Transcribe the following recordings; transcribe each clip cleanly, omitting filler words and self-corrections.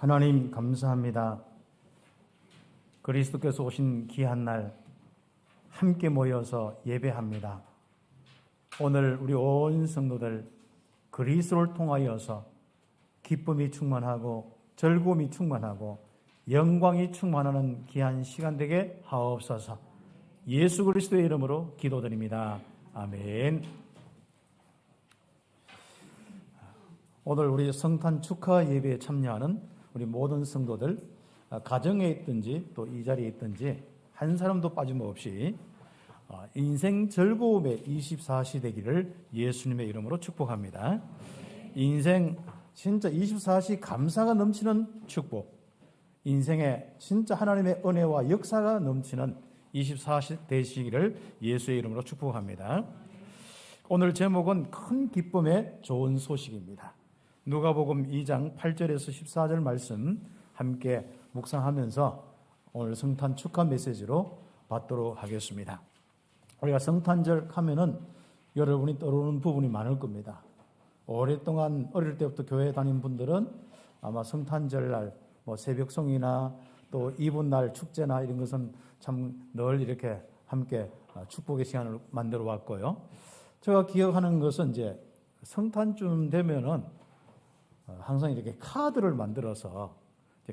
하나님 감사합니다. 그리스도께서 오신 귀한 날 함께 모여서 예배합니다. 오늘 우리 온 성도들 그리스도를 통하여서 기쁨이 충만하고 즐거움이 충만하고 영광이 충만하는 귀한 시간 되게 하옵소서. 예수 그리스도의 이름으로 기도드립니다. 아멘. 오늘 우리 성탄 축하 예배에 참여하는 우리 모든 성도들, 가정에 있든지 또 이 자리에 있든지 한 사람도 빠짐없이 인생 즐거움의 24시 되기를 예수님의 이름으로 축복합니다. 인생 진짜 24시 감사가 넘치는 축복, 인생에 진짜 하나님의 은혜와 역사가 넘치는 24시 되시기를 예수의 이름으로 축복합니다. 오늘 제목은 큰 기쁨의 좋은 소식입니다. 누가복음 2장 8절에서 14절 말씀 함께 묵상하면서 오늘 성탄 축하 메시지로 받도록 하겠습니다. 우리가 성탄절 하면은 여러분이 떠오르는 부분이 많을 겁니다. 오랫동안 어릴 때부터 교회 다닌 분들은 아마 성탄절날 새벽송이나 또 이브날 축제나 이런 것은 참 늘 이렇게 함께 축복의 시간을 만들어 왔고요. 제가 기억하는 것은 이제 성탄쯤 되면은 항상 이렇게 카드를 만들어서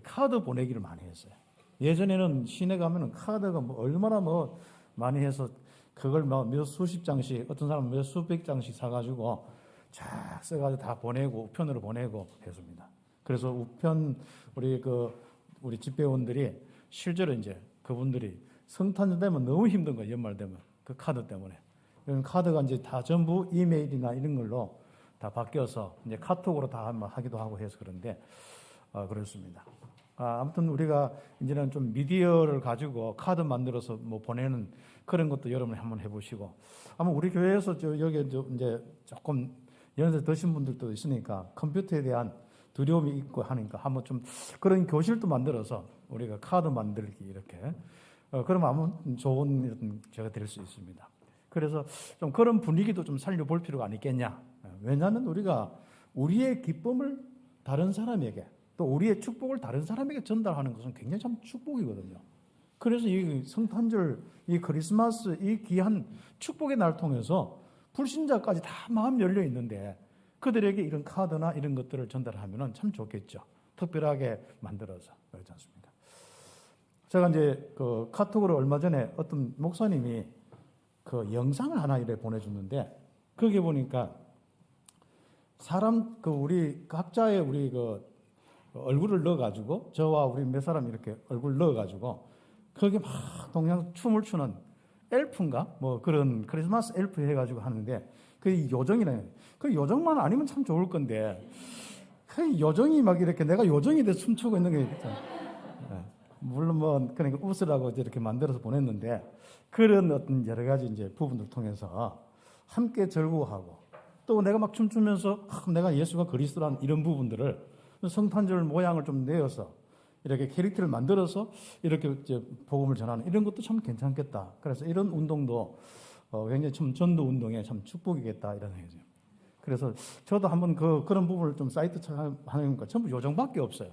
카드 보내기를 많이 했어요. 예전에는 시내 가면은 카드가 얼마나 많이 해서 그걸 몇 수십 장씩, 어떤 사람은 몇 수백 장씩 사가지고 쫙 써가지고 다 보내고 우편으로 보내고 했습니다. 그래서 우편 우리 집배원들이 실제로 이제 그분들이 성탄절 되면 너무 힘든 거예요. 연말 되면 그 카드 때문에. 이런 카드가 이제 다 전부 이메일이나 이런 걸로 다 바뀌어서 이제 카톡으로 다 하기도 하고 해서 그런데 그렇습니다. 아무튼 우리가 이제는 좀 미디어를 가지고 카드 만들어서 보내는 그런 것도 여러분이 한번 해보시고, 아마 우리 교회에서 여기 이제 조금 연세 드신 분들도 있으니까 컴퓨터에 대한 두려움이 있고 하니까 한번 좀 그런 교실도 만들어서 우리가 카드 만들기 이렇게 그러면 아마 좋은 제가 될 수 있습니다. 그래서 좀 그런 분위기도 좀 살려볼 필요가 있겠냐. 왜냐하면 우리가 우리의 기쁨을 다른 사람에게 또 우리의 축복을 다른 사람에게 전달하는 것은 굉장히 참 축복이거든요. 그래서 이 성탄절, 이 크리스마스, 이 귀한 축복의 날 통해서 불신자까지 다 마음 열려 있는데 그들에게 이런 카드나 이런 것들을 전달하면 참 좋겠죠. 특별하게 만들어서. 그렇지 않습니까? 제가 이제 그 카톡으로 얼마 전에 어떤 목사님이 그 영상을 하나 이렇게 보내줬는데 거기에 보니까 사람 우리 각자의 우리 얼굴을 넣어가지고 저와 우리 몇 사람 이렇게 얼굴 넣어가지고 거기에 막 동양 춤을 추는 엘프인가 그런 크리스마스 엘프 해가지고 하는데 그 요정이네. 그 요정만 아니면 참 좋을 건데 그 요정이 막 이렇게 내가 요정이 돼서 춤추고 있는 게 물론 그러니까 웃으라고 이렇게 만들어서 보냈는데 그런 어떤 여러 가지 이제 부분들 통해서 함께 즐거워하고 또 내가 막 춤추면서 내가 예수가 그리스도라는 이런 부분들을 성탄절 모양을 좀 내어서 이렇게 캐릭터를 만들어서 이렇게 이제 복음을 전하는 이런 것도 참 괜찮겠다. 그래서 이런 운동도 굉장히 참 전도 운동에 참 축복이겠다 이런 생각이죠. 그래서 저도 한번 그런 부분을 좀 사이트 하니까 전부 요정밖에 없어요.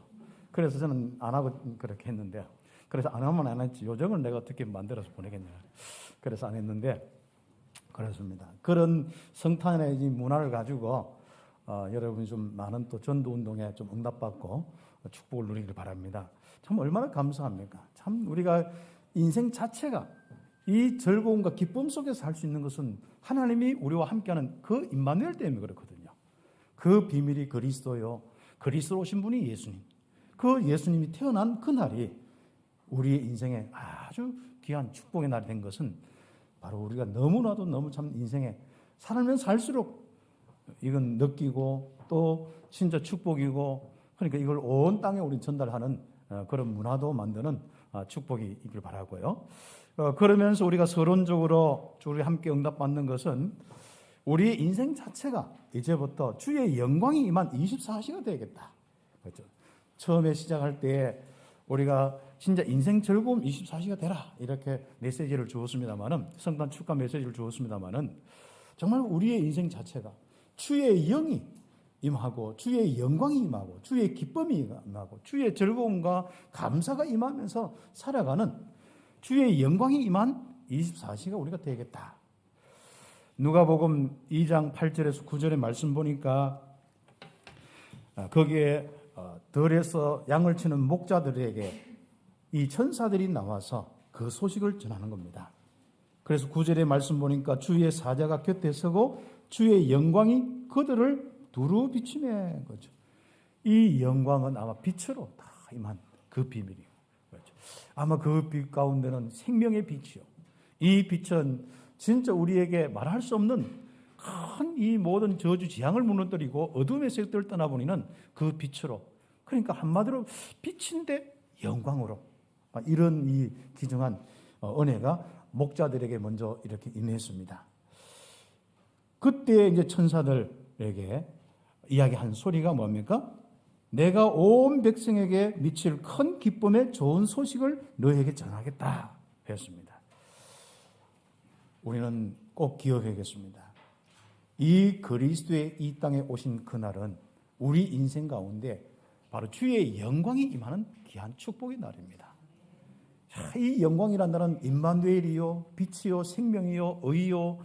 그래서 저는 안 하고 그렇게 했는데 그래서 안 하면 안 했지 요정을 내가 어떻게 만들어서 보내겠냐. 그래서 안 했는데 그렇습니다. 그런 성탄의 이 문화를 가지고 여러분이 좀 많은 또 전도 운동에 좀 응답받고 축복을 누리기를 바랍니다. 참 얼마나 감사합니까? 참 우리가 인생 자체가 이 즐거움과 기쁨 속에서 살 수 있는 것은 하나님이 우리와 함께하는 그 임마누엘 때문에 그렇거든요. 그 비밀이 그리스도요. 그리스도로 오신 분이 예수님. 그 예수님이 태어난 그 날이 우리의 인생에 아주 귀한 축복의 날이 된 것은 바로 우리가 너무나도 너무 참 인생에 살면 살수록 이건 느끼고 또 진짜 축복이고 그러니까 이걸 온 땅에 우리 전달하는 그런 문화도 만드는 축복이 있길 바라고요. 그러면서 우리가 서론적으로 우리 함께 응답받는 것은 우리의 인생 자체가 이제부터 주의 영광이 임한 24시가 되겠다. 그렇죠? 처음에 시작할 때 우리가 진짜 인생 즐거움 24시가 되라 이렇게 메시지를 주었습니다만은 성탄 축하 메시지를 주었습니다만은 정말 우리의 인생 자체가 주의 영이 임하고 주의 영광이 임하고 주의 기쁨이 임하고 주의 즐거움과 감사가 임하면서 살아가는 주의 영광이 임한 24시가 우리가 되겠다. 누가복음 2장 8절에서 9절의 말씀 보니까 거기에 들에서 양을 치는 목자들에게 이 천사들이 나와서 그 소식을 전하는 겁니다. 그래서 9절의 말씀 보니까 주의 사자가 곁에 서고 주의 영광이 그들을 두루 비추는 거죠. 이 영광은 아마 빛으로 다 임한 그 비밀이에요. 그렇죠. 아마 그 빛 가운데는 생명의 빛이요. 이 빛은 진짜 우리에게 말할 수 없는 큰 이 모든 저주 지향을 무너뜨리고 어둠의 세력들을 떠나보니는 그 빛으로, 그러니까 한마디로 빛인데 영광으로, 이런 이 귀중한 은혜가 목자들에게 먼저 이렇게 임했습니다. 그때 이제 천사들에게 이야기한 소리가 뭡니까? 내가 온 백성에게 미칠 큰 기쁨의 좋은 소식을 너에게 전하겠다 했습니다. 우리는 꼭 기억해야겠습니다. 이 그리스도의 이 땅에 오신 그날은 우리 인생 가운데 바로 주의 영광이 임하는 귀한 축복의 날입니다. 이 영광이란 날은 임마누엘이요, 빛이요, 생명이요, 의요,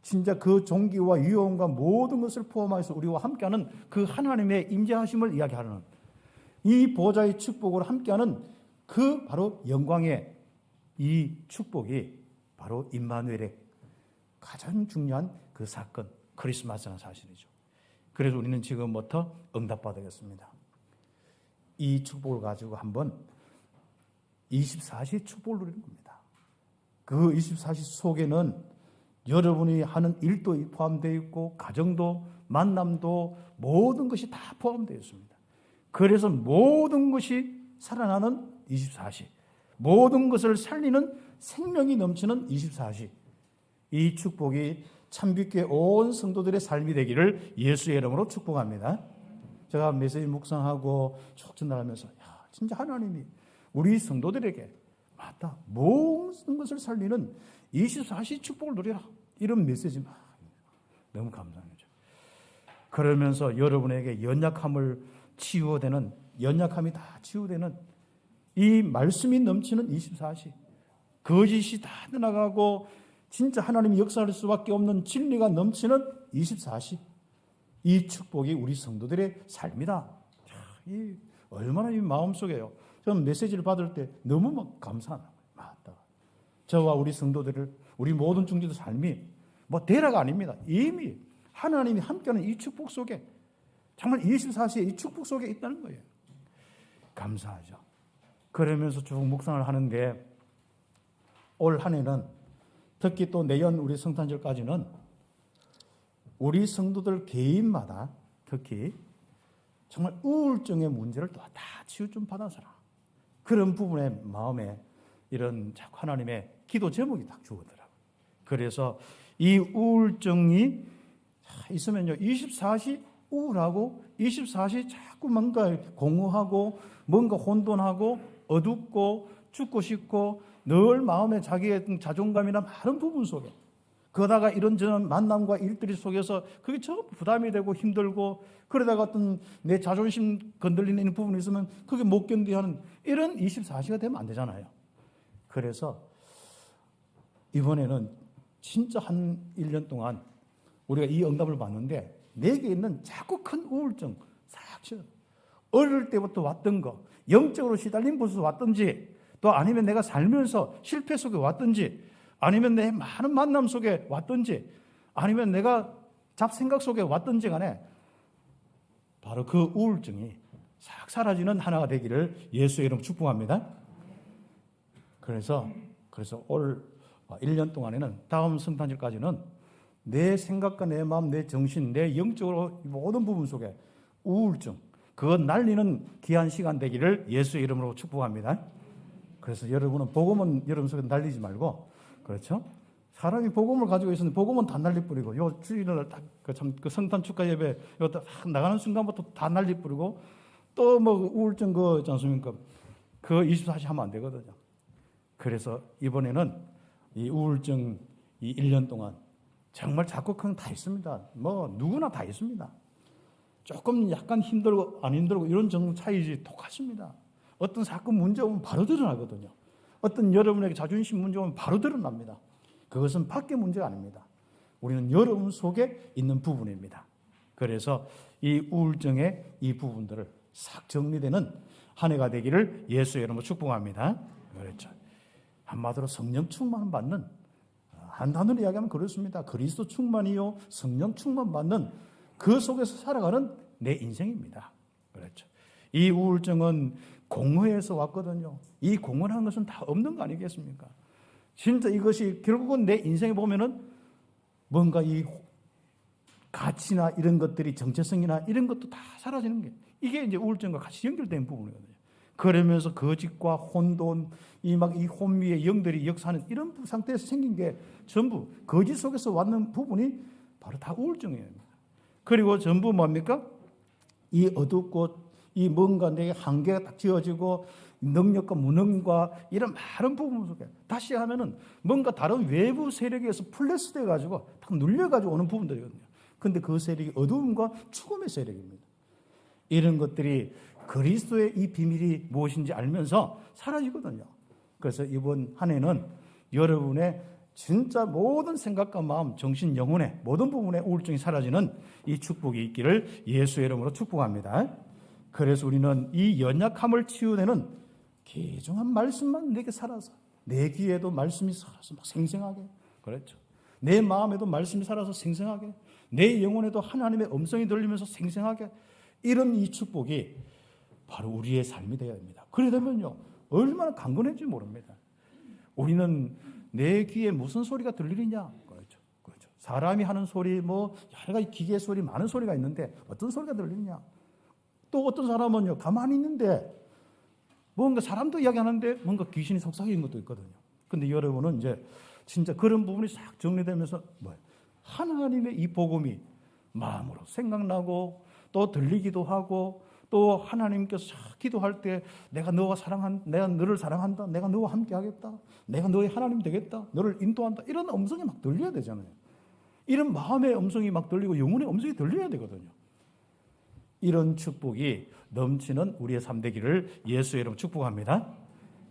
진짜 그 존귀와 위엄과 모든 것을 포함해서 우리와 함께하는 그 하나님의 임재하심을 이야기하는 이 보좌의 축복으로 함께하는 그 바로 영광의 이 축복이 바로 임마누엘의 가장 중요한 그 사건, 크리스마스라는 사실이죠. 그래서 우리는 지금부터 응답받겠습니다. 이 축복을 가지고 한번 24시 축복을 누리는 겁니다. 그 24시 속에는 여러분이 하는 일도 포함되어 있고 가정도 만남도 모든 것이 다 포함되어 있습니다. 그래서 모든 것이 살아나는 24시, 모든 것을 살리는 생명이 넘치는 24시, 이 축복이 참빛교회 온 성도들의 삶이 되기를 예수의 이름으로 축복합니다. 제가 메시지 묵상하고 쭉 전달하면서 진짜 하나님이 우리 성도들에게 맞다, 모든 것을 살리는 24시 축복을 누리라, 이런 메시지 너무 감사합니다. 그러면서 여러분에게 연약함을 치유되는, 연약함이 다 치유되는 이 말씀이 넘치는 24시, 거짓이 다 떠나가고 진짜 하나님이 역사할 수밖에 없는 진리가 넘치는 24시, 이 축복이 우리 성도들의 삶이다. 이 얼마나 이 마음속에요. 저는 메시지를 받을 때 너무 막 감사하는 거예요. 맞다. 저와 우리 성도들을, 우리 모든 중지도 삶이 뭐 대라가 아닙니다. 이미 하나님이 함께하는 이 축복 속에, 정말 24시에 이 축복 속에 있다는 거예요. 감사하죠. 그러면서 쭉 묵상을 하는데 올 한 해는 특히 또 내년 우리 성탄절까지는 우리 성도들 개인마다 특히 정말 우울증의 문제를 또 다 치유 좀 받아서라, 그런 부분에 마음에 이런 자꾸 하나님의 기도 제목이 딱 주어더라고요. 그래서 이 우울증이 있으면요, 24시 우울하고 24시 자꾸 뭔가 공허하고 뭔가 혼돈하고 어둡고 죽고 싶고 늘 마음에 자기의 자존감이나 많은 부분 속에, 그러다가 이런저런 만남과 일들이 속에서 그게 전부 부담이 되고 힘들고, 그러다가 어떤 내 자존심 건들리는 부분이 있으면 그게 못 견디게 하는 이런 24시가 되면 안 되잖아요. 그래서 이번에는 진짜 한 1년 동안 우리가 이 응답을 받는데 내게 있는 자꾸 큰 우울증 싹 치워, 어릴 때부터 왔던 거, 영적으로 시달린 곳에서 왔든지, 또 아니면 내가 살면서 실패 속에 왔든지, 아니면 내 많은 만남 속에 왔든지, 아니면 내가 잡생각 속에 왔든지 간에 바로 그 우울증이 싹 사라지는 하나가 되기를 예수의 이름 축복합니다. 그래서 올 1년 동안에는 다음 성탄절까지는 내 생각과 내 마음, 내 정신, 내 영적으로 모든 부분 속에 우울증, 그거 날리는 귀한 시간 되기를 예수의 이름으로 축복합니다. 그래서 여러분은 복음은 여러분 속에 날리지 말고, 그렇죠? 사람이 복음을 가지고 있었는데 복음은 다 날리뿌리고, 요 주일날 그 성탄 축하 예배 요 나가는 순간부터 다 날리뿌리고, 또 뭐 우울증 그 있지 않습니까? 그 24시 하면 안 되거든요. 그래서 이번에는 이 우울증 이 1년 동안 정말 자꾸 다 있습니다. 뭐 누구나 다 있습니다. 조금 약간 힘들고 안 힘들고 이런 정도 차이지 똑같습니다. 어떤 사건 문제 오면 바로 드러나거든요. 어떤 여러분에게 자존심 문제 오면 바로 드러납니다. 그것은 밖의 문제가 아닙니다. 우리는 여러분 속에 있는 부분입니다. 그래서 이 우울증의 이 부분들을 싹 정리되는 한 해가 되기를 예수의 이름으로 축복합니다. 그렇죠. 한마디로 성령 충만 받는, 한 단어로 이야기하면 그렇습니다. 그리스도 충만이요 성령 충만 받는 그 속에서 살아가는 내 인생입니다. 그렇죠. 이 우울증은 공허에서 왔거든요. 이 공허한 것은 다 없는 거 아니겠습니까? 진짜 이것이 결국은 내 인생에 보면은 뭔가 이 가치나 이런 것들이 정체성이나 이런 것도 다 사라지는 게, 이게 이제 우울증과 같이 연결된 부분이거든요. 그러면서 거짓과 혼돈, 이 혼미의 영들이 역사하는 이런 상태에서 생긴 게 전부 거짓 속에서 왔는 부분이 바로 다 우울증이에요. 그리고 전부 뭡니까? 이 어둡고 이 뭔가 내 한계가 딱 지어지고 능력과 무능과 이런 많은 부분 속에 다시 하면은 뭔가 다른 외부 세력에 의해서 플러스 돼가지고 딱 눌려가지고 오는 부분들이거든요. 근데 그 세력이 어두움과 죽음의 세력입니다. 이런 것들이 그리스도의 이 비밀이 무엇인지 알면서 사라지거든요. 그래서 이번 한 해는 여러분의 진짜 모든 생각과 마음, 정신, 영혼의 모든 부분의 우울증이 사라지는 이 축복이 있기를 예수의 이름으로 축복합니다. 그래서 우리는 이 연약함을 치유내는 귀중한 말씀만 내게 살아서, 내 귀에도 말씀이 살아서 막 생생하게, 그렇죠. 내 마음에도 말씀이 살아서 생생하게, 내 영혼에도 하나님의 음성이 들리면서 생생하게, 이런 이 축복이 바로 우리의 삶이 되어야 합니다. 그러려면요, 얼마나 강건해질지 모릅니다. 우리는 내 귀에 무슨 소리가 들리느냐? 그렇죠. 그렇죠. 사람이 하는 소리, 여러 가지 기계 소리, 많은 소리가 있는데 어떤 소리가 들리느냐? 또 어떤 사람은요, 가만히 있는데 뭔가 사람도 이야기하는데 뭔가 귀신이 속삭이는 것도 있거든요. 근데 여러분은 이제 진짜 그런 부분이 싹 정리되면서 하나님의 이 복음이 마음으로 생각나고 또 들리기도 하고, 또 하나님께서 기도할 때 내가 너를 사랑한다, 내가 너와 함께하겠다, 내가 너의 하나님 되겠다, 너를 인도한다, 이런 음성이 막 들려야 되잖아요. 이런 마음의 음성이 막 들리고 영혼의 음성이 들려야 되거든요. 이런 축복이 넘치는 우리의 삶 되기를 예수의 이름으로 축복합니다.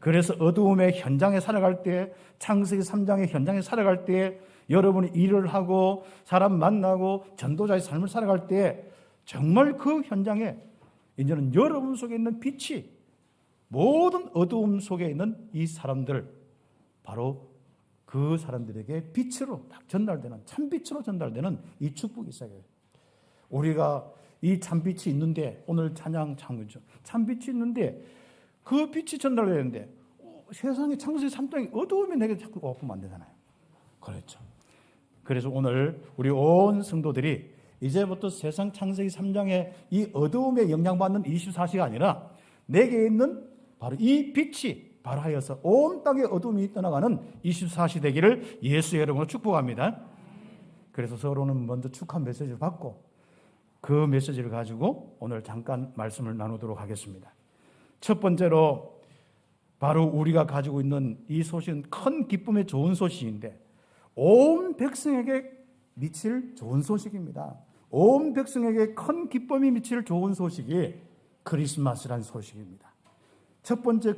그래서 어두움의 현장에 살아갈 때, 창세기 3장의 현장에 살아갈 때, 여러분이 일을 하고 사람 만나고 전도자의 삶을 살아갈 때 정말 그 현장에 이제는 여러분 속에 있는 빛이 모든 어두움 속에 있는 이 사람들, 바로 그 사람들에게 빛으로 딱 전달되는, 참빛으로 전달되는 이 축복이 있어요. 우리가 이 참빛이 있는데, 오늘 찬양 참그죠. 참빛이 있는데 그 빛이 전달되는데 세상에 창세기 3장이 어두움이 내게 자꾸 엎으면 안 되잖아요. 그렇죠. 그래서 오늘 우리 온 성도들이 이제부터 세상 창세기 3장의 이 어두움에 영향받는 24시가 아니라 내게 있는 바로 이 빛이 바로 하여서 온 땅의 어둠이 떠나가는 24시 되기를 예수의 이름으로 축복합니다. 그래서 서로는 먼저 축하 메시지를 받고 그 메시지를 가지고 오늘 잠깐 말씀을 나누도록 하겠습니다. 첫 번째로 바로 우리가 가지고 있는 이 소식은 큰 기쁨의 좋은 소식인데 온 백성에게 미칠 좋은 소식입니다. 온 백성에게 큰 기쁨이 미칠 좋은 소식이 크리스마스라는 소식입니다. 첫 번째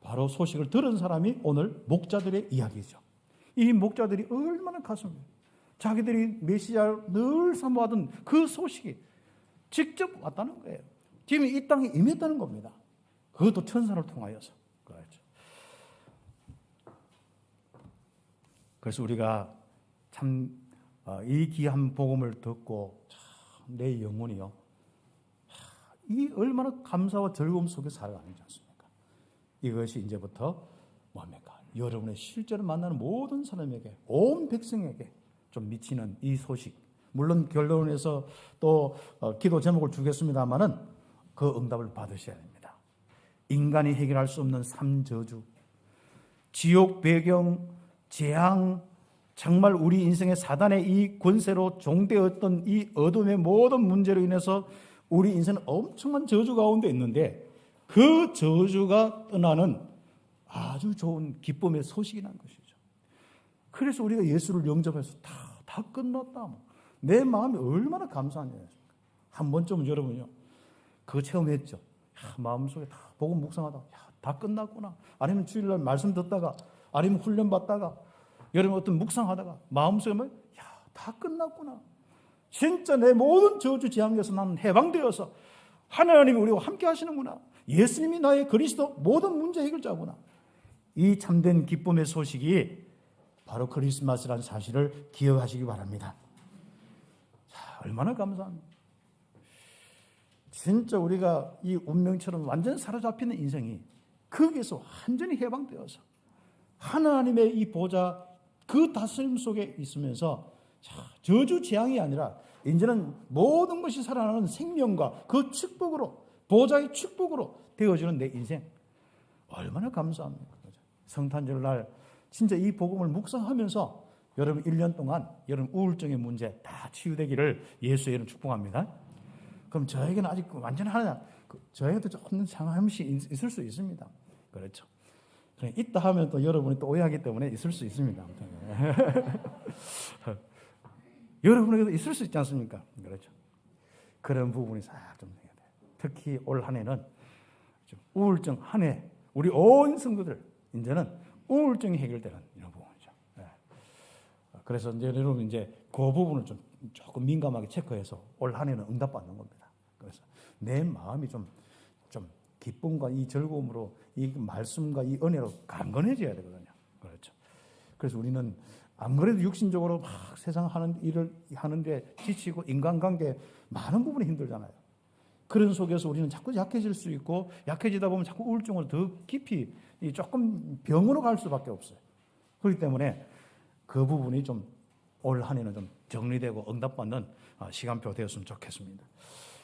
바로 소식을 들은 사람이 오늘 목자들의 이야기죠. 이 목자들이 얼마나 가슴, 자기들이 메시아를 늘 사모하던 그 소식이 직접 왔다는 거예요. 지금 이 땅에 임했다는 겁니다. 그것도 천사를 통하여서. 그렇죠. 그래서 우리가 참 이 귀한 복음을 듣고 참 내 영혼이요, 이 얼마나 감사와 즐거움 속에 살아가는지 않습니까? 이것이 이제부터 뭡니까? 여러분의 실제로 만나는 모든 사람에게, 온 백성에게 좀 미치는 이 소식. 물론 결론에서 또 기도 제목을 주겠습니다만은 그 응답을 받으셔야 됩니다. 인간이 해결할 수 없는 삼저주, 지옥 배경, 재앙, 정말 우리 인생의 사단의 이 권세로 종되었던 이 어둠의 모든 문제로 인해서 우리 인생은 엄청난 저주 가운데 있는데 그 저주가 떠나는 아주 좋은 기쁨의 소식이 난 것이죠. 그래서 우리가 예수를 영접해서 다 끝났다. 내 마음이 얼마나 감사하냐. 한 번쯤은 여러분요, 그거 체험했죠? 마음속에 다 복음 묵상하다, 다 끝났구나. 아니면 주일날 말씀 듣다가, 아니면 훈련 받다가, 여러분 어떤 묵상하다가 마음속에 뭐, 다 끝났구나. 진짜 내 모든 저주 재앙에서 나는 해방되어서 하나님이 우리와 함께 하시는구나. 예수님이 나의 그리스도, 모든 문제 해결자구나. 이 참된 기쁨의 소식이 바로 크리스마스라는 사실을 기억하시기 바랍니다. 자, 얼마나 감사합니다. 진짜 우리가 이 운명처럼 완전 사로잡히는 인생이 거기에서 완전히 해방되어서 하나님의 이 보좌 그 다스림 속에 있으면서 저주 재앙이 아니라 이제는 모든 것이 살아나는 생명과 그 축복으로, 보좌의 축복으로 되어지는 내 인생, 얼마나 감사합니까? 성탄절 날 진짜 이 복음을 묵상하면서 여러분 1년 동안 여러분 우울증의 문제 다 치유되기를 예수의 이름 축복합니다. 그럼 저에게는 아직 완전히 하나, 저에게도 조금 상함이 있을 수 있습니다. 그렇죠. 있다 하면 또 여러분이 또 오해하기 때문에 있을 수 있습니다. 여러분에게도 있을 수 있지 않습니까? 그렇죠. 그런 부분이 싹 좀 해야 돼요. 특히 올 한 해는 좀 우울증 한 해, 우리 온 성도들 이제는 우울증이 해결되는 이런 부분이죠. 네. 그래서 이제 여러분 이제 그 부분을 좀 조금 민감하게 체크해서 올 한 해는 응답받는 겁니다. 그래서 내 마음이 좀 기쁨과 이 즐거움으로 이 말씀과 이 은혜로 강건해져야 되거든요. 그렇죠. 그래서 우리는 안 그래도 육신적으로 막 세상 하는 일을 하는데 지치고 인간관계 많은 부분이 힘들잖아요. 그런 속에서 우리는 자꾸 약해질 수 있고 약해지다 보면 자꾸 우울증을 더 깊이 조금 병으로 갈 수밖에 없어요. 그렇기 때문에 그 부분이 좀 올 한 해는 좀 정리되고 응답받는 시간표 되었으면 좋겠습니다.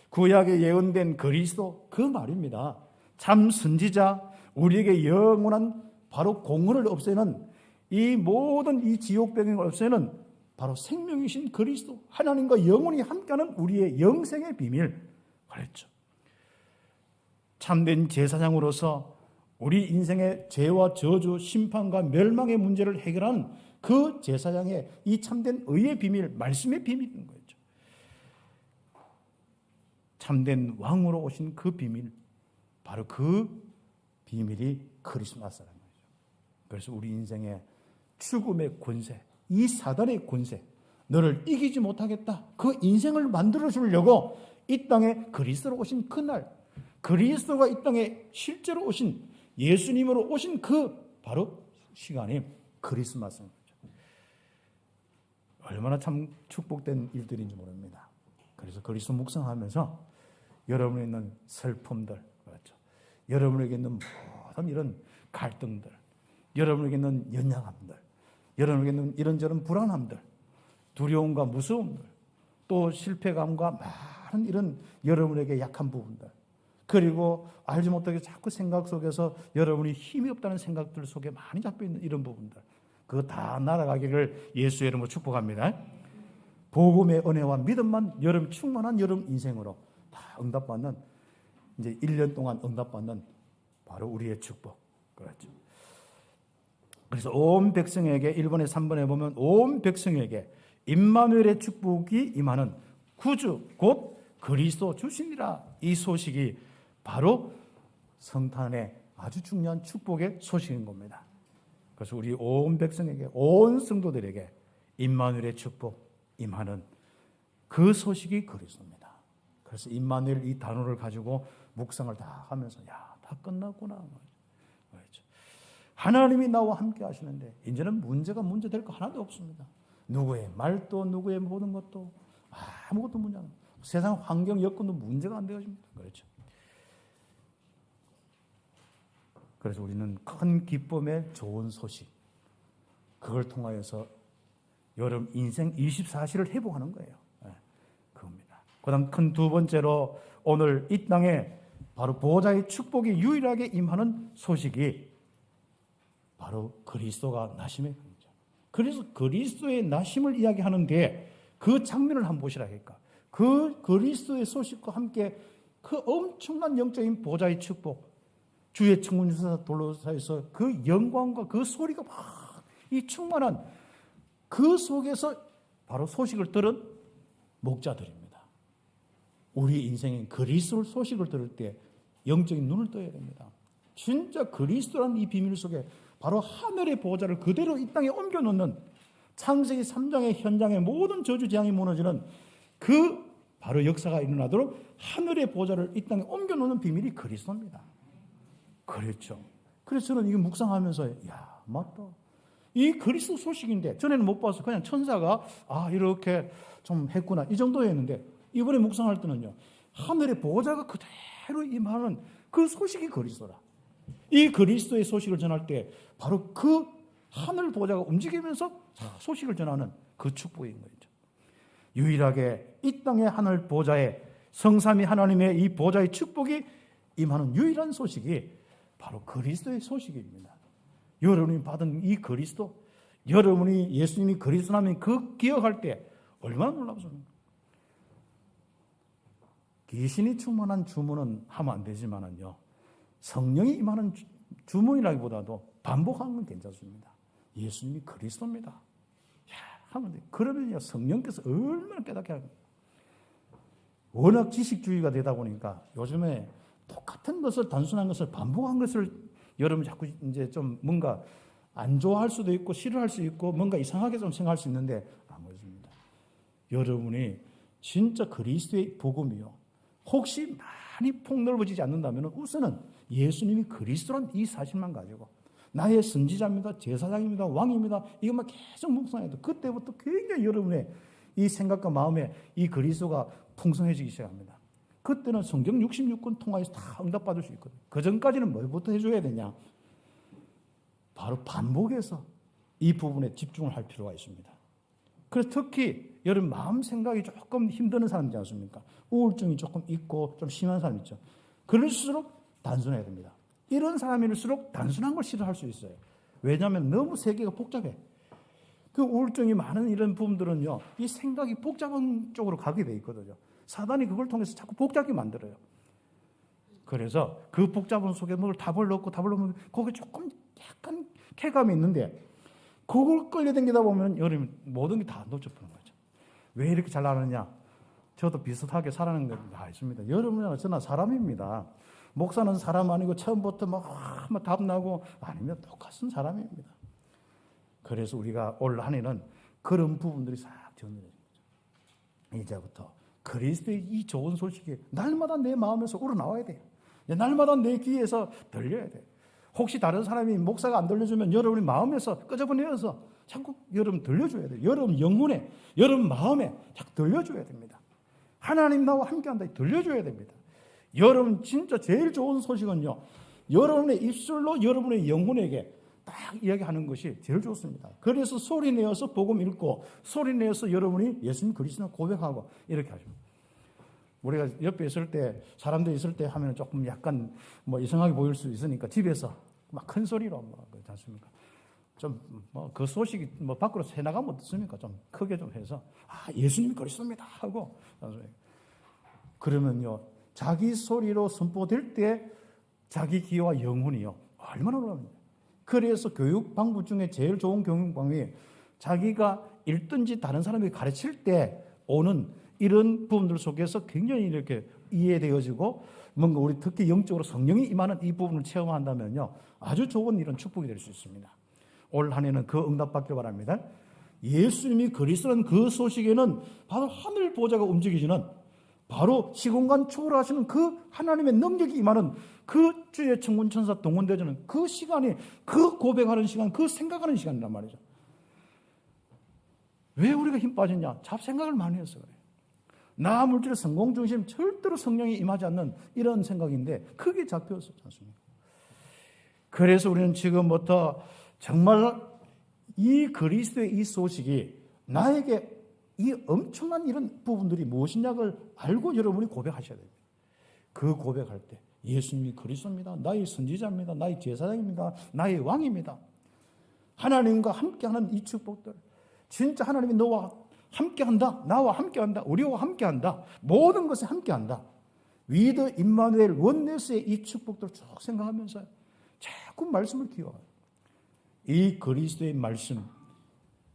구약에 예언된 그리스도 그 말입니다. 참 선지자, 우리에게 영원한 바로 공허를 없애는 이 모든 이 지옥병을 없애는 바로 생명이신 그리스도, 하나님과 영원히 함께하는 우리의 영생의 비밀 그랬죠. 참된 제사장으로서 우리 인생의 죄와 저주, 심판과 멸망의 문제를 해결하는 그 제사장의 이 참된 의의 비밀, 말씀의 비밀인 거죠. 참된 왕으로 오신 그 비밀, 바로 그 비밀이 크리스마스라는 거죠. 그래서 우리 인생의 죽음의 권세, 이 사단의 권세, 너를 이기지 못하겠다. 그 인생을 만들어 주려고 이 땅에 그리스도로 오신 그날, 그리스도가 이 땅에 실제로 오신 예수님으로 오신 그 바로 시간이 크리스마스인 거죠. 얼마나 참 축복된 일들인지 모릅니다. 그래서 그리스도 묵상하면서 여러분에 있는 슬픔들, 그렇죠. 여러분에게 있는 모든 이런 갈등들, 여러분에게 있는 연약함들, 여러분에게 있는 이런저런 불안함들, 두려움과 무서움들, 또 실패감과 많은 이런 여러분에게 약한 부분들, 그리고 알지 못하게 자꾸 생각 속에서 여러분이 힘이 없다는 생각들 속에 많이 잡혀있는 이런 부분들, 그거 다 날아가기를 예수의 이름으로 축복합니다. 복음의 은혜와 믿음만 여러분 충만한 여러분 인생으로 다 응답받는, 이제 1년 동안 응답받는 바로 우리의 축복. 그렇죠. 그래서 온 백성에게 1번에 3번에 보면 온 백성에게 임마누엘의 축복이 임하는 구주 곧 그리스도 주시니라. 이 소식이 바로 성탄의 아주 중요한 축복의 소식인 겁니다. 그래서 우리 온 백성에게, 온 성도들에게 임마누엘의 축복 임하는 그 소식이 그리스도입니다. 그래서 임마누엘 이 단어를 가지고 묵상을 다 하면서 다 끝났구나. 그렇죠. 하나님이 나와 함께 하시는데 이제는 문제될 거 하나도 없습니다. 누구의 말도 누구의 모든 것도 아무것도 문제 안 됩니다. 세상 환경 여건도 문제가 안 되어집니다. 그렇죠. 그래서 우리는 큰 기쁨의 좋은 소식, 그걸 통하여서 여러분 인생 24시를 회복하는 거예요. 그겁니다. 그 다음 큰 두 번째로 오늘 이 땅에 바로 보호자의 축복이 유일하게 임하는 소식이 바로 그리스도가 나심의 겁니다. 그래서 그리스도의 나심을 이야기하는데 그 장면을 한번 보시라니까. 그 그리스도의 소식과 함께 그 엄청난 영적인 보호자의 축복, 주의 천군주사 돌로사에서 그 영광과 그 소리가 막 이 충만한 그 속에서 바로 소식을 들은 목자들입니다. 우리 인생에 그리스도 소식을 들을 때 영적인 눈을 떠야 됩니다. 진짜 그리스도라는 이 비밀 속에 바로 하늘의 보좌를 그대로 이 땅에 옮겨놓는 창세기 3장의 현장의 모든 저주재앙이 무너지는 그 바로 역사가 일어나도록 하늘의 보좌를 이 땅에 옮겨놓는 비밀이 그리스도입니다. 그렇죠. 그래서 저는 이거 묵상하면서 야 맞다. 이 그리스도 소식인데 전에는 못 봐서 그냥 천사가 이렇게 좀 했구나 이 정도였는데 이번에 묵상할 때는요 하늘의 보좌가 그대로 임하는 그 소식이 그리스도라. 이 그리스도의 소식을 전할 때 바로 그 하늘 보좌가 움직이면서 소식을 전하는 그 축복인 거죠. 유일하게 이 땅의 하늘 보좌에 성삼위 하나님의 이 보좌의 축복이 임하는 유일한 소식이 바로 그리스도의 소식입니다. 여러분이 받은 이 그리스도, 여러분이 예수님이 그리스도라면 그 기억할 때 얼마나 놀랍습니까? 귀신이 충만한 주문은 하면 안 되지만은요, 성령이 임하는 주문이라기보다도 반복하는 건 괜찮습니다. 예수님이 그리스도입니다. 하면 돼. 그러면요, 성령께서 얼마나 깨닫게 합니까? 워낙 지식주의가 되다 보니까 요즘에 똑같은 것을, 단순한 것을 반복한 것을 여러분 자꾸 이제 좀 뭔가 안 좋아할 수도 있고 싫어할 수 있고 뭔가 이상하게 좀 생각할 수 있는데 안 그렇습니다. 여러분이 진짜 그리스도의 복음이요. 혹시 많이 폭넓어지지 않는다면 우선은 예수님이 그리스도란 이 사실만 가지고 나의 선지자입니다, 제사장입니다, 왕입니다. 이것만 계속 묵상해도 그때부터 굉장히 여러분의 이 생각과 마음에 이 그리스도가 풍성해지기 시작합니다. 그때는 성경 66권 통하여서 다 응답받을 수 있거든요. 그 전까지는 뭘부터 해줘야 되냐? 바로 반복해서 이 부분에 집중을 할 필요가 있습니다. 그래서 특히 여러분 마음 생각이 조금 힘드는 사람 있지 않습니까? 우울증이 조금 있고 좀 심한 사람 있죠. 그럴수록 단순해야 됩니다. 이런 사람일수록 단순한 걸 싫어할 수 있어요. 왜냐하면 너무 세계가 복잡해. 그 우울증이 많은 이런 부분들은요, 이 생각이 복잡한 쪽으로 가게 돼 있거든요. 사단이 그걸 통해서 자꾸 복잡하게 만들어요. 그래서 그 복잡한 속에 뭘 답을 넣으면 거기에 조금 약간 쾌감이 있는데 그걸 끌려다니다 보면 여러분 모든 게 다 놓쳐버리는 거죠. 왜 이렇게 잘 나느냐? 저도 비슷하게 살아가는 게 다 있습니다. 여러분이나 저나 사람입니다. 목사는 사람 아니고 처음부터 막 답나고 아니면 똑같은 사람입니다. 그래서 우리가 올 한 해는 그런 부분들이 싹 정리되는 거죠. 이제부터 그리스도의 이 좋은 소식이 날마다 내 마음에서 우러나와야 돼요. 날마다 내 귀에서 들려야 돼요. 혹시 다른 사람이 목사가 안 들려주면 여러분이 마음에서 끄집어내어서 자꾸 여러분 들려줘야 돼요. 여러분 영혼에, 여러분 마음에 자꾸 들려줘야 됩니다. 하나님 나와 함께한다 들려줘야 됩니다. 여러분 진짜 제일 좋은 소식은요, 여러분의 입술로 여러분의 영혼에게 딱 이야기하는 것이 제일 좋습니다. 그래서 소리 내어서 복음 읽고 소리 내어서 여러분이 예수님 그리스도 고백하고 이렇게 하죠. 우리가 옆에 있을 때 사람들 있을 때 하면 조금 약간 이상하게 보일 수 있으니까 집에서 막 큰 소리로 그렇지 않습니까? 좀 그 소식이 밖으로 새 나가면 어떻습니까? 좀 크게 좀 해서 예수님이 그리스도입니다 하고 그러면요 자기 소리로 선포될 때 자기 귀와 영혼이요 얼마나 놀랍니까? 그래서 교육 방법 중에 제일 좋은 교육 방법이 자기가 읽든지 다른 사람에게 가르칠 때 오는 이런 부분들 속에서 굉장히 이렇게 이해되어지고 뭔가 우리 특히 영적으로 성령이 임하는 이 부분을 체험한다면요 아주 좋은 이런 축복이 될 수 있습니다. 올 한 해는 그 응답받길 바랍니다. 예수님이 그리스도라는 그 소식에는 바로 하늘 보좌가 움직이지는 바로 시공간 초월하시는 그 하나님의 능력이 임하는 그 주의 천군 천사 동원되어지는 그 시간이 그 고백하는 시간, 그 생각하는 시간이란 말이죠. 왜 우리가 힘 빠졌냐? 잡생각을 많이 해서 그래요. 나 물질의 성공 중심 절대로 성령이 임하지 않는 이런 생각인데 크게 잡혔었지 않습니까? 그래서 우리는 지금부터 정말 이 그리스도의 이 소식이 나에게 이 엄청난 이런 부분들이 무엇이냐를 알고 여러분이 고백하셔야 됩니다. 그 고백할 때 예수님이 그리스도입니다. 나의 선지자입니다. 나의 제사장입니다. 나의 왕입니다. 하나님과 함께하는 이 축복들 진짜 하나님이 너와 함께한다. 나와 함께한다. 우리와 함께한다. 모든 것에 함께한다. 위드 임마누엘 원네스의 이 축복들을 쭉 생각하면서 자꾸 말씀을 기억해요. 이 그리스도의 말씀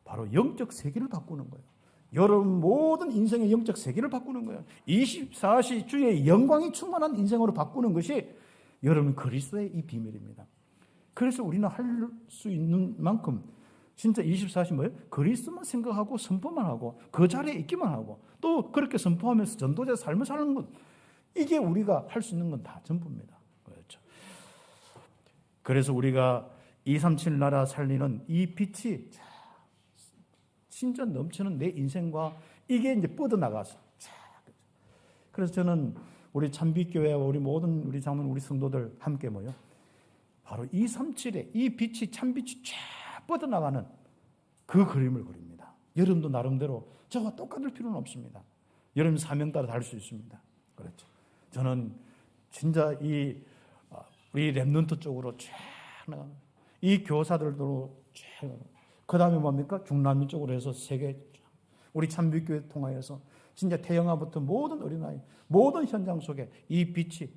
바로 영적 세계를 바꾸는 거예요. 여러분 모든 인생의 영적 세계를 바꾸는 거예요. 24시 주의 영광이 충만한 인생으로 바꾸는 것이 여러분 그리스도의 이 비밀입니다. 그래서 우리는 할 수 있는 만큼 진짜 24시 뭐예요? 그리스도만 생각하고 선포만 하고 그 자리에 있기만 하고 또 그렇게 선포하면서 전도자 삶을 사는 것, 이게 우리가 할 수 있는 건 다 전부입니다. 그렇죠. 그래서 우리가 237 나라 살리는 이 빛이 진짜 넘치는 내 인생과 이게 이제 뻗어나가서, 그래서 저는 우리 참빛교회와 우리 모든 우리 장로님, 우리 성도들 함께 모여 바로 237의 이 빛이 참빛이 쫙 뻗어나가는 그 그림을 그립니다. 여러분도 나름대로 저와 똑같을 필요는 없습니다. 여러분 사명 따라 다를 수 있습니다. 그렇죠. 저는 진짜 우리 렘넌트 쪽으로 쫙 나가는, 이 교사들도 쫙, 그 다음에 뭡니까? 중남미 쪽으로 해서 세계, 우리 참빛교회 통하여서 진짜 태영아부터 모든 어린아이, 모든 현장 속에 이 빛이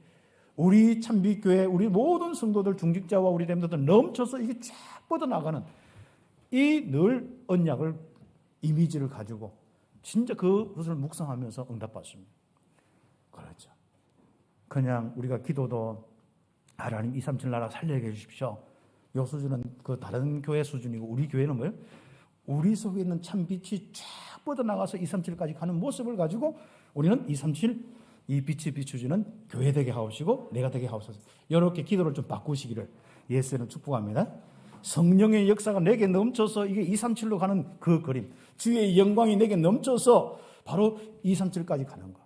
우리 참빛교회, 우리 모든 성도들, 중직자와 우리 렘넌트들 넘쳐서 이게 쫙 뻗어나가는 이 늘 언약을, 이미지를 가지고 진짜 그것을 묵상하면서 응답받습니다. 그렇죠. 그냥 우리가 기도도 하나님 237 나라 살려게 해주십시오. 요 수준은 그 다른 교회 수준이고, 우리 교회는 뭐예요? 우리 속에 있는 참빛이 쫙 뻗어나가서 237까지 가는 모습을 가지고 우리는 237, 이 빛이 비추지는 교회 되게 하옵시고 내가 되게 하옵소서. 이렇게 기도를 좀 바꾸시기를 예수는 축복합니다. 성령의 역사가 내게 넘쳐서 이게 237로 가는 그 그림, 주의 영광이 내게 넘쳐서 바로 237까지 가는 것,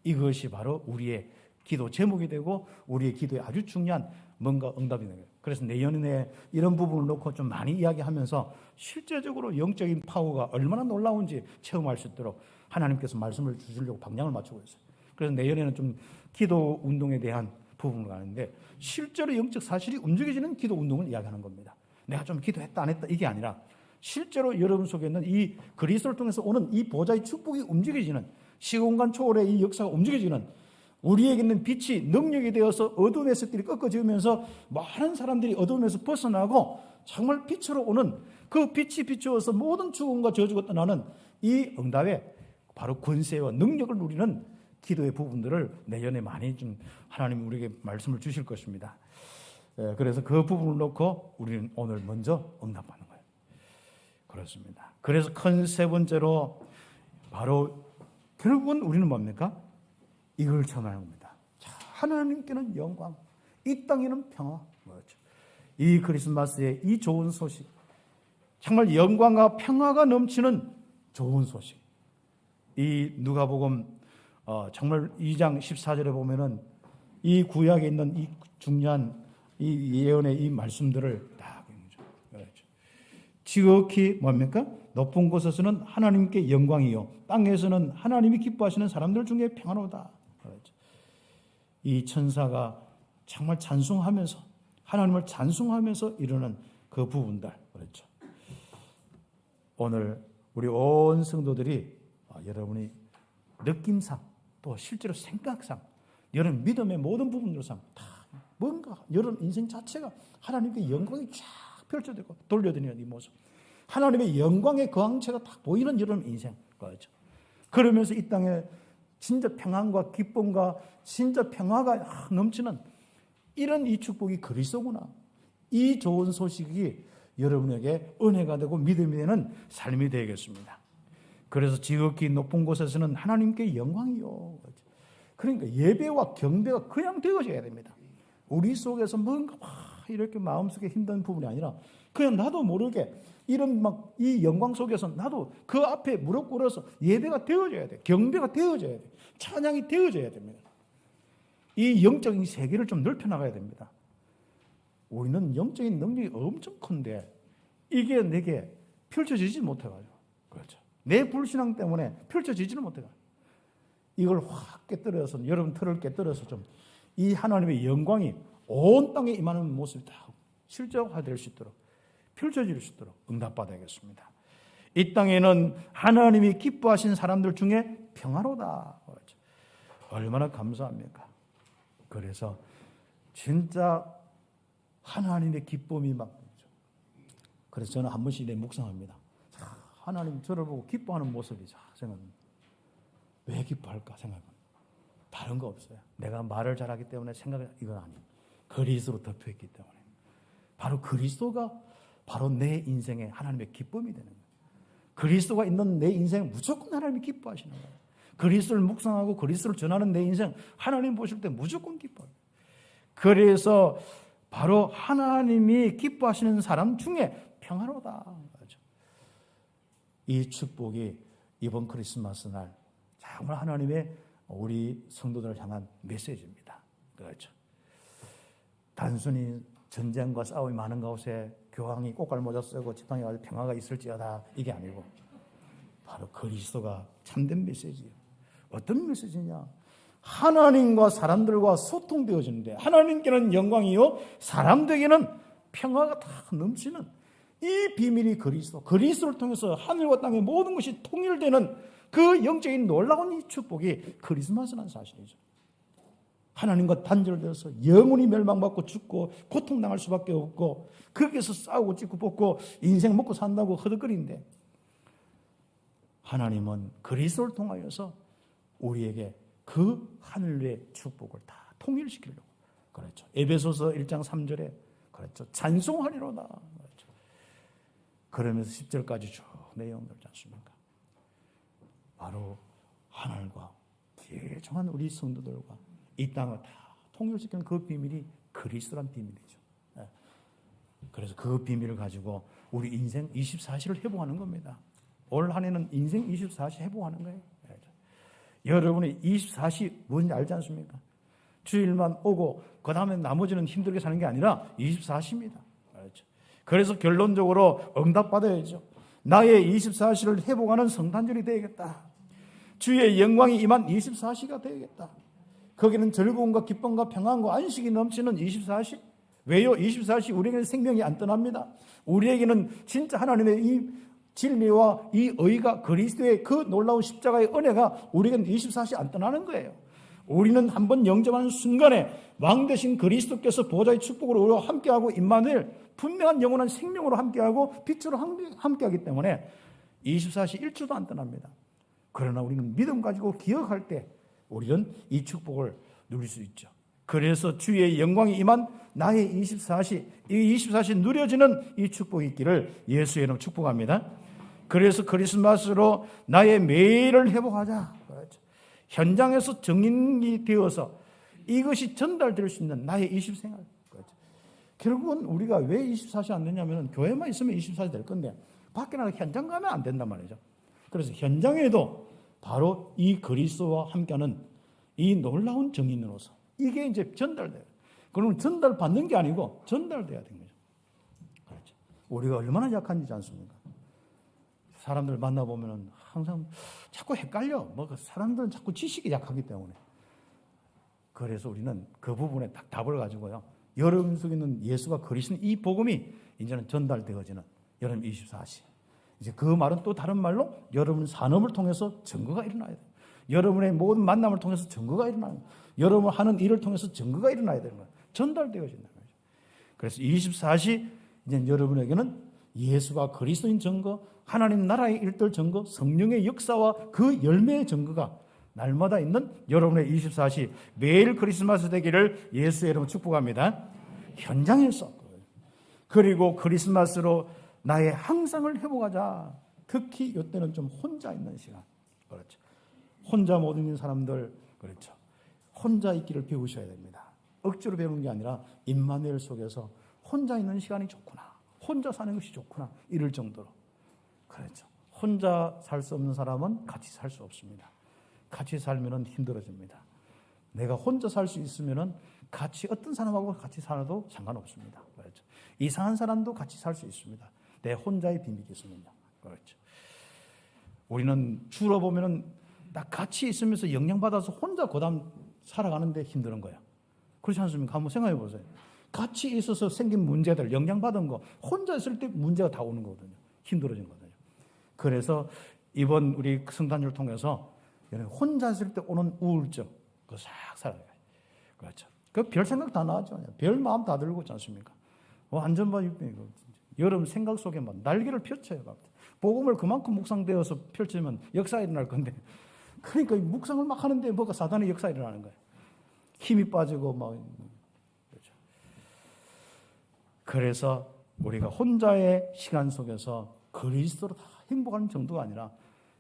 이것이 바로 우리의 기도 제목이 되고 우리의 기도에 아주 중요한 뭔가 응답이 되는 거예요. 그래서 내년에 이런 부분을 놓고 좀 많이 이야기하면서 실제적으로 영적인 파워가 얼마나 놀라운지 체험할 수 있도록 하나님께서 말씀을 주시려고 방향을 맞추고 있어요. 그래서 내년에는 좀 기도 운동에 대한 부분을 가는데, 실제로 영적 사실이 움직여지는 기도 운동을 이야기하는 겁니다. 내가 좀 기도했다 안 했다 이게 아니라 실제로 여러분 속에 있는 이 그리스도를 통해서 오는 이 보좌의 축복이 움직여지는, 시공간 초월의 이 역사가 움직여지는, 우리에게 있는 빛이 능력이 되어서 어둠의 습들이 꺾어지면서 많은 사람들이 어둠에서 벗어나고 정말 빛으로 오는, 그 빛이 비추어서 모든 죽음과 저주가 떠나는 이 응답에 바로 권세와 능력을 누리는 기도의 부분들을 내년에 많이 좀 하나님 우리에게 말씀을 주실 것입니다. 그래서 그 부분을 놓고 우리는 오늘 먼저 응답하는 거예요. 그렇습니다. 그래서 큰 세 번째로 바로 결국은 우리는 뭡니까? 이걸 전하는 겁니다. 자, 하나님께는 영광, 이 땅에는 평화. 그렇죠. 이 크리스마스의 이 좋은 소식, 정말 영광과 평화가 넘치는 좋은 소식. 이 누가복음 정말 2장 14절에 보면은 이 구약에 있는 이 중요한 이 예언의 이 말씀들을 다 그렇죠. 지극히 뭡니까? 높은 곳에서는 하나님께 영광이요, 땅에서는 하나님이 기뻐하시는 사람들 중에 평안하다. 그렇죠. 이 천사가 정말 찬송하면서, 하나님을 찬송하면서 이루는 그 부분들. 그렇죠. 오늘 우리 온 성도들이 여러분이 느낌상 또 실제로 생각상, 여러분 믿음의 모든 부분들상 다 뭔가 여러분 인생 자체가 하나님께 영광이 쫙 펼쳐지고 돌려드리는 이 모습, 하나님의 영광의 거항체가 딱 보이는 여러분 인생. 그렇죠. 그러면서 이 땅에 진짜 평안과 기쁨과 진짜 평화가 넘치는 이런 이 축복이 그리스도구나. 이 좋은 소식이 여러분에게 은혜가 되고 믿음이 되는 삶이 되겠습니다. 그래서 지극히 높은 곳에서는 하나님께 영광이요. 그러니까 예배와 경배가 그냥 되어져야 됩니다. 우리 속에서 뭔가 이렇게 마음속에 힘든 부분이 아니라 그냥 나도 모르게 이런 막 이 영광 속에서 나도 그 앞에 무릎 꿇어서 예배가 되어져야 돼. 경배가 되어져야 돼. 찬양이 되어져야 됩니다. 이 영적인 세계를 좀 넓혀나가야 됩니다. 우리는 영적인 능력이 엄청 큰데 이게 내게 펼쳐지지 못해가지고, 그렇죠. 내 불신앙 때문에 펼쳐지지는 못해가지고 이걸 확 깨뜨려서, 여러분 틀을 깨뜨려서 좀 이 하나님의 영광이 온 땅에 임하는 모습이 다 실제화될 수 있도록, 펼쳐질 수 있도록 응답받아야겠습니다. 이 땅에는 하나님이 기뻐하신 사람들 중에 평화로다. 그렇죠. 얼마나 감사합니까? 그래서 진짜 하나님의 기쁨이 막, 그래서 저는 한 번씩 내 묵상합니다. 하나님 저를 보고 기뻐하는 모습이죠. 생각합니다. 왜 기뻐할까 생각합니다. 다른 거 없어요. 내가 말을 잘하기 때문에 생각이 이건 아니에요. 그리스도로 덮여있기 때문에. 바로 그리스도가 바로 내 인생의 하나님의 기쁨이 되는 거예요. 그리스도가 있는 내 인생은 무조건 하나님이 기뻐하시는 거예요. 그리스도를 묵상하고 그리스도를 전하는 내 인생 하나님 보실 때 무조건 기뻐요. 그래서 바로 하나님이 기뻐하시는 사람 중에 평안하다. 이 축복이 이번 크리스마스 날 정말 하나님의 우리 성도들을 향한 메시지입니다. 그렇죠. 단순히 전쟁과 싸움이 많은 가운데 교황이 꽃갈모자 쓰고 지팡이 가지고 평화가 있을지어다 이게 아니고 바로 그리스도가 참된 메시지예요. 어떤 메시지냐? 하나님과 사람들과 소통되어지는데 하나님께는 영광이요 사람들에게는 평화가 다 넘치는 이 비밀이 그리스도를 통해서 하늘과 땅의 모든 것이 통일되는 그 영적인 놀라운 이 축복이 크리스마스라는 사실이죠. 하나님과 단절되어서 영원히 멸망받고 죽고 고통당할 수밖에 없고 거기에서 싸우고 찢고 뽑고 인생 먹고 산다고 허덕거리는데 하나님은 그리스도를 통하여서 우리에게 그 하늘의 축복을 다 통일시키려고 그렇죠. 에베소서 1장 3절에 그렇죠. 찬송하리로다. 그렇죠. 그러면서 10절까지 쭉 내용 들지 않습니까? 바로 하늘과 귀중한 우리 성도들과 이 땅을 다 통일시키는 그 비밀이 그리스도란 비밀이죠. 그래서 그 비밀을 가지고 우리 인생 24시를 회복하는 겁니다. 올 한 해는 인생 24시 회복하는 거예요. 여러분의 24시 뭔지 알지 않습니까? 주일만 오고 그 다음에 나머지는 힘들게 사는 게 아니라 24시입니다. 그래서 결론적으로 응답받아야죠. 나의 24시를 회복하는 성탄절이 되겠다. 주의 영광이 임한 24시가 되겠다. 거기는 즐거움과 기쁨과 평안과 안식이 넘치는 24시. 왜요? 24시 우리에게는 생명이 안 떠납니다. 우리에게는 진짜 하나님의 이 진리와 이 의가 그리스도의 그 놀라운 십자가의 은혜가 우리에게는 24시 안 떠나는 거예요. 우리는 한번 영접하는 순간에 왕 되신 그리스도께서 보좌의 축복으로 우리와 함께하고 임마누엘 분명한 영원한 생명으로 함께하고 빛으로 함께하기 때문에 24시 1초도 안 떠납니다. 그러나 우리는 믿음 가지고 기억할 때 우리는 이 축복을 누릴 수 있죠. 그래서 주의 영광이 임한 나의 24시, 이 24시 누려지는 이 축복이 있기를 예수의 이름으로 축복합니다. 그래서 크리스마스로 나의 매일을 회복하자. 현장에서 정인이 되어서 이것이 전달될 수 있는 나의 20생활. 결국은 우리가 왜 24시 안 되냐면 교회만 있으면 24시 될 건데 밖에 나가 현장 가면 안 된단 말이죠. 그래서 현장에도 바로 이 그리스도와 함께하는 이 놀라운 정인으로서 이게 이제 전달돼요. 그러면 전달받는 게 아니고 전달돼야 되는 거죠. 그렇죠. 우리가 얼마나 약한지 않습니까? 사람들 만나보면 항상 자꾸 헷갈려. 사람들은 자꾸 지식이 약하기 때문에. 그래서 우리는 그 부분에 딱 답을 가지고요. 여러분 속에 있는 예수가 그리스도인 이 복음이 이제는 전달되어지는 여러분 24시. 이제 그 말은 또 다른 말로 여러분 산업을 통해서 증거가 일어나야 돼요. 여러분의 모든 만남을 통해서 증거가 일어나는 거예요. 여러분 하는 일을 통해서 증거가 일어나야 되는 거예요. 전달되어진다는 거죠. 그래서 24시 이제 여러분에게는 예수가 그리스도인 증거, 하나님 나라의 일들 증거, 성령의 역사와 그 열매의 증거가 날마다 있는 여러분의 24시 매일 크리스마스 되기를 예수의 이름으로 축복합니다. 현장에서 그리고 크리스마스로 나의 항상을 회복하자. 특히 이때는 좀 혼자 있는 시간. 그렇죠. 혼자 못 있는 사람들 그렇죠. 혼자 있기를 배우셔야 됩니다. 억지로 배우는 게 아니라 임마누엘 속에서 혼자 있는 시간이 좋구나. 혼자 사는 것이 좋구나. 이럴 정도로. 그렇죠. 혼자 살 수 없는 사람은 같이 살 수 없습니다. 같이 살면 힘들어집니다. 내가 혼자 살 수 있으면 같이 어떤 사람하고 같이 살아도 상관없습니다. 그렇죠. 이상한 사람도 같이 살 수 있습니다. 내 혼자의 비밀이 있으면요. 그렇죠. 우리는 주로 보면은 딱 같이 있으면서 영향받아서 혼자 고담 살아가는데 힘든 거예요. 그렇지 않습니까? 한번 생각해 보세요. 같이 있어서 생긴 문제들, 영향받은 거, 혼자 있을 때 문제가 다 오는 거거든요. 힘들어진 거거든요. 그래서 이번 우리 성탄절 통해서 혼자 있을 때 오는 우울증, 그거 싹 살아가요. 그렇죠. 그 별 생각 다 나죠. 별 마음 다 들고 있지 않습니까? 완전 뭐 여러분 생각 속에 막 날개를 펼쳐요. 복음을 그만큼 묵상되어서 펼치면 역사가 일어날 건데, 그러니까 묵상을 막 하는데 뭐가 사단의 역사가 일어나는 거예요. 힘이 빠지고 막. 그렇죠. 그래서 우리가 혼자의 시간 속에서 그리스도로 다 행복하는 정도가 아니라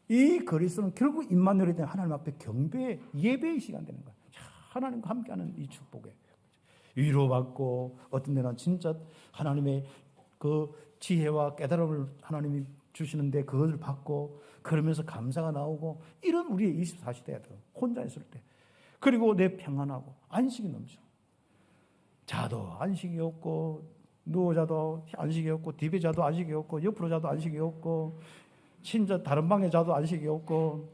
이 그리스도는 결국 임마누엘에 대한 하나님 앞에 경배의 예배의 시간 되는 거예요. 하나님과 함께하는 이 축복에 위로받고, 어떤 데는 진짜 하나님의 그 지혜와 깨달음을 하나님이 주시는데 그것을 받고, 그러면서 감사가 나오고, 이런 우리의 24시대야 돼. 혼자 있을 때. 그리고 내 평안하고 안식이 넘쳐. 자도 안식이 없고, 누워 자도 안식이 없고, 뒤에 자도 안식이 없고, 옆으로 자도 안식이 없고, 진짜 다른 방에 자도 안식이 없고,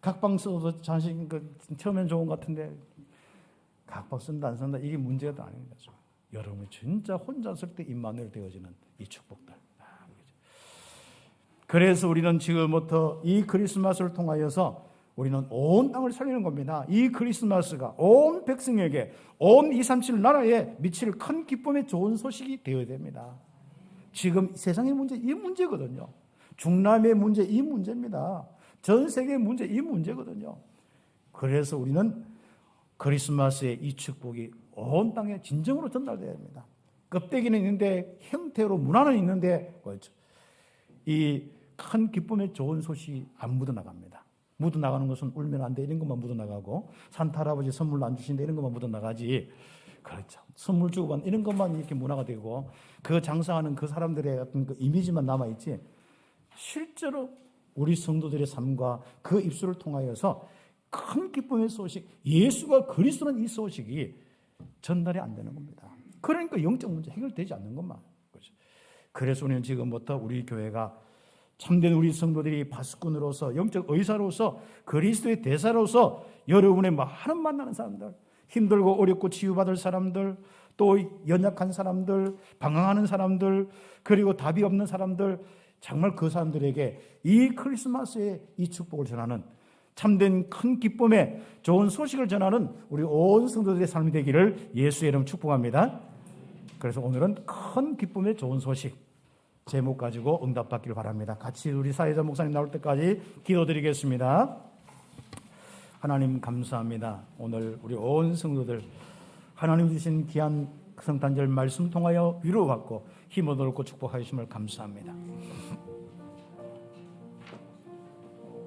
각방 써도 자식 처음엔 좋은 것 같은데 각방 쓴다 안 쓴다 이게 문제가 아닙니다. 여러분이 진짜 혼자 있을 때 임마누엘 되어지는 이 축복들. 그래서 우리는 지금부터 이 크리스마스를 통하여서 우리는 온 땅을 살리는 겁니다. 이 크리스마스가 온 백성에게, 온 237 나라에 미칠 큰 기쁨의 좋은 소식이 되어야 됩니다. 지금 세상의 문제 이 문제거든요. 중남의 문제 이 문제입니다. 전 세계의 문제 이 문제거든요. 그래서 우리는 크리스마스의 이 축복이 온 땅에 진정으로 전달되어야 합니다. 껍데기는 있는데, 형태로 문화는 있는데, 그렇죠. 이 큰 기쁨의 좋은 소식이 안 묻어나갑니다. 묻어나가는 것은 울면 안 돼 이런 것만 묻어나가고, 산타 할아버지 선물 안 주신다 이런 것만 묻어나가지, 그렇죠. 선물 주고 받는 이런 것만 이렇게 문화가 되고, 그 장사하는 그 사람들의 어떤 그 이미지만 남아있지, 실제로 우리 성도들의 삶과 그 입술을 통하여서 큰 기쁨의 소식, 예수가 그리스도는 이 소식이 전달이 안 되는 겁니다. 그러니까 영적 문제 해결되지 않는 것만. 그래서 우리는 지금부터 우리 교회가 참된 우리 성도들이 파수꾼으로서, 영적 의사로서, 그리스도의 대사로서 여러분의 많은 만나는 사람들, 힘들고 어렵고 치유받을 사람들, 또 연약한 사람들, 방황하는 사람들, 그리고 답이 없는 사람들, 정말 그 사람들에게 이 크리스마스의 이 축복을 전하는, 참된 큰 기쁨의 좋은 소식을 전하는 우리 온 성도들의 삶이 되기를 예수의 이름 축복합니다. 그래서 오늘은 큰 기쁨의 좋은 소식 제목 가지고 응답받기를 바랍니다. 같이 우리 사회자 목사님 나올 때까지 기도드리겠습니다. 하나님 감사합니다. 오늘 우리 온 성도들 하나님 주신 귀한 성탄절 말씀 통하여 위로받고 힘을 얻고 축복하심을 감사합니다.